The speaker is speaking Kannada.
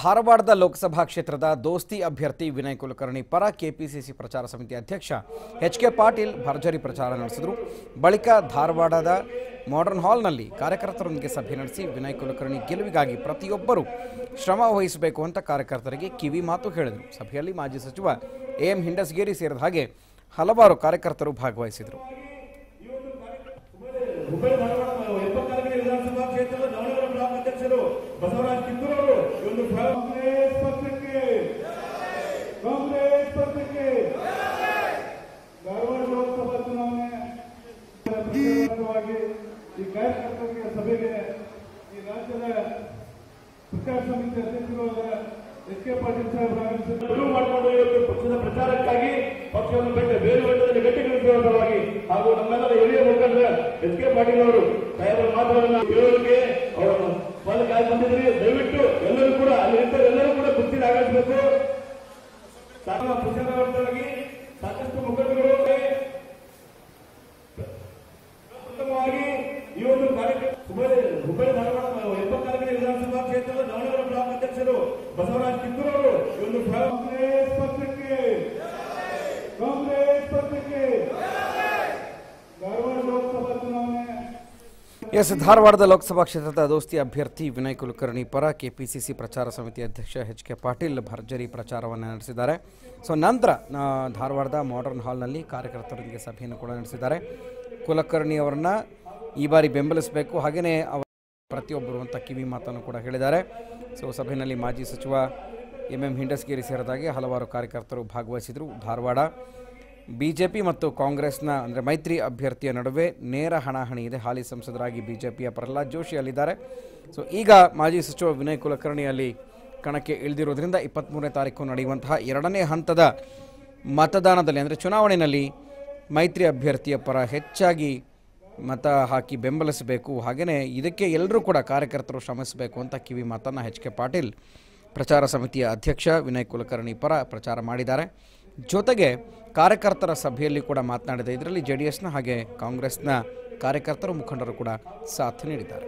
ಧಾರವಾಡದ ಲೋಕಸಭಾ ಕ್ಷೇತ್ರದ ದೋಸ್ತಿ ಅಭ್ಯರ್ಥಿ ವಿನಯ್ ಕುಲಕರ್ಣಿ ಪರ ಕೆಪಿಸಿಸಿ ಪ್ರಚಾರ ಸಮಿತಿ ಅಧ್ಯಕ್ಷ ಎಚ್.ಕೆ. ಪಾಟೀಲ್ ಭರ್ಜರಿ ಪ್ರಚಾರ ನಡೆಸಿದರು. ಬಳಿಕ ಧಾರವಾಡದ ಮಾಡರ್ನ್ ಹಾಲ್ನಲ್ಲಿ ಕಾರ್ಯಕರ್ತರೊಂದಿಗೆ ಸಭೆ ನಡೆಸಿ ವಿನಯ್ ಕುಲಕರ್ಣಿ ಗೆಲುವಿಗಾಗಿ ಪ್ರತಿಯೊಬ್ಬರೂ ಶ್ರಮ ವಹಿಸಬೇಕು ಅಂತ ಕಾರ್ಯಕರ್ತರಿಗೆ ಕಿವಿ ಮಾತು ಹೇಳಿದರು. ಸಭೆಯಲ್ಲಿ ಮಾಜಿ ಸಚಿವ ಎಂ ಹಿಂಡಸ್ಗೇರಿ ಸೇರಿದ ಹಾಗೆ ಹಲವಾರು ಕಾರ್ಯಕರ್ತರು ಭಾಗವಹಿಸಿದರು. ಈ ಕಾರ್ಯಕರ್ತರ ಸಭೆಗೆ ಈ ರಾಜ್ಯದ ಪ್ರಚಾರ ಸಮಿತಿ ಅಧ್ಯಕ್ಷರು ಎಚ್.ಕೆ. ಪಾಟೀಲ್ ಸಾಹೇಬರು ಮಾಡಿಕೊಂಡು ಪಕ್ಷದ ಪ್ರಚಾರಕ್ಕಾಗಿ ಪಕ್ಷವನ್ನು ಬಿಟ್ಟು ಬೇರೆ ಮಟ್ಟದಲ್ಲಿ ಗಟ್ಟಿಗೊಳಿಸುವ ಸಲುವಾಗಿ ಹಾಗೂ ನಮ್ಮೆಲ್ಲರ ಹಿರಿಯ ಮುಖಂಡ ಎಚ್.ಕೆ. ಪಾಟೀಲ್ ಅವರು ಸಾಹೇಬರ ಮಾತುಗಳನ್ನು ಕೇಳೋರಿಗೆ ಅವರನ್ನು ಕಾಯ್ದು ಬಂದಿದ್ರಿ. ದಯವಿಟ್ಟು ಎಲ್ಲರೂ ಕೂಡ ಅಲ್ಲಿ ಎಲ್ಲರೂ ಕೂಡ ಕುರ್ಚಿಗೆ ಆಗಮಿಸಬೇಕು. ಪ್ರಚಾರವಾಗಿ ಸಾಕಷ್ಟು ಮುಖಂಡರು ಉತ್ತಮವಾಗಿ ಈ ಒಂದು ಕಾರ್ಯಕ್ರಮ ಹುಬ್ಬಳ್ಳಿ ಧಾರವಾಡ 74ನೇ ವಿಧಾನಸಭಾ ಕ್ಷೇತ್ರದ ದಾವಣಗೆರೆ ಬ್ಲಾಕ್ ಅಧ್ಯಕ್ಷರು ಬಸವರಾಜ್ ಕಿತ್ತೂರು ಅವರು ಈ ಒಂದು ಕಾಂಗ್ರೆಸ್ ಪಕ್ಷಕ್ಕೆ ಧಾರವಾಡ ಲೋಕಸಭಾ ಚುನಾವಣೆ ಧಾರವಾಡದ ಲೋಕಸಭಾ ಕ್ಷೇತ್ರದ ದೋಸ್ತಿ ಅಭ್ಯರ್ಥಿ ವಿನಯ್ ಕುಲಕರ್ಣಿ ಪರ ಕೆಪಿಸಿಸಿ ಪ್ರಚಾರ ಸಮಿತಿ ಅಧ್ಯಕ್ಷ ಎಚ್.ಕೆ. ಪಾಟೀಲ್ ಭರ್ಜರಿ ಪ್ರಚಾರವನ್ನು ನಡೆಸಿದ್ದಾರೆ. ನಂತರ ಧಾರವಾಡದ ಮಾಡರ್ನ್ ಹಾಲ್ನಲ್ಲಿ ಕಾರ್ಯಕರ್ತರೊಂದಿಗೆ ಸಭೆಯನ್ನು ಕೂಡ ನಡೆಸಿದ್ದಾರೆ. ಕುಲಕರ್ಣಿ ಅವರನ್ನ ಈ ಬಾರಿ ಬೆಂಬಲಿಸಬೇಕು, ಹಾಗೆಯೇ ಅವರ ಪ್ರತಿಯೊಬ್ಬರು ಅಂತ ಕಿವಿ ಮಾತನ್ನು ಕೂಡ ಹೇಳಿದ್ದಾರೆ. ಸಭೆಯಲ್ಲಿ ಮಾಜಿ ಸಚಿವ ಎಂ ಹಿಂಡಸ್ಗೇರಿ ಸೇರಿದಾಗೆ ಹಲವಾರು ಕಾರ್ಯಕರ್ತರು ಭಾಗವಹಿಸಿದರು. ಧಾರವಾಡ ಬಿಜೆಪಿ ಮತ್ತು ಕಾಂಗ್ರೆಸ್ನ ಅಂದರೆ ಮೈತ್ರಿ ಅಭ್ಯರ್ಥಿಯ ನಡುವೆ ನೇರ ಹಣಾಹಣಿ ಇದೆ. ಹಾಲಿ ಸಂಸದರಾಗಿ ಬಿಜೆಪಿಯ ಪ್ರಹ್ಲಾದ್ ಜೋಶಿ ಅಲ್ಲಿದ್ದಾರೆ. ಈಗ ಮಾಜಿ ಸಚಿವ ವಿನಯ್ ಕುಲಕರ್ಣಿ ಅಲ್ಲಿ ಕಣಕ್ಕೆ ಇಳಿದಿರೋದ್ರಿಂದ 23ನೇ ತಾರೀಕು ನಡೆಯುವಂತಹ 2ನೇ ಹಂತದ ಮತದಾನದಲ್ಲಿ ಅಂದರೆ ಚುನಾವಣೆಯಲ್ಲಿ ಮೈತ್ರಿ ಅಭ್ಯರ್ಥಿಯ ಪರ ಹೆಚ್ಚಾಗಿ ಮತ ಹಾಕಿ ಬೆಂಬಲಿಸಬೇಕು, ಹಾಗೆಯೇ ಇದಕ್ಕೆ ಎಲ್ಲರೂ ಕೂಡ ಕಾರ್ಯಕರ್ತರು ಶ್ರಮಿಸಬೇಕು ಅಂತ ಕಿವಿ ಮಾತನ್ನು ಎಚ್.ಕೆ. ಪಾಟೀಲ್ ಪ್ರಚಾರ ಸಮಿತಿಯ ಅಧ್ಯಕ್ಷ ವಿನಯ್ ಕುಲಕರ್ಣಿ ಪರ ಪ್ರಚಾರ ಮಾಡಿದ್ದಾರೆ. ಜೊತೆಗೆ ಕಾರ್ಯಕರ್ತರ ಸಭೆಯಲ್ಲಿ ಕೂಡ ಮಾತನಾಡಿದೆ. ಇದರಲ್ಲಿ ಜೆಡಿಎಸ್ನ ಹಾಗೆ ಕಾಂಗ್ರೆಸ್ನ ಕಾರ್ಯಕರ್ತರು ಮುಖಂಡರು ಕೂಡ ಸಾಥ್ ನೀಡಿದ್ದಾರೆ.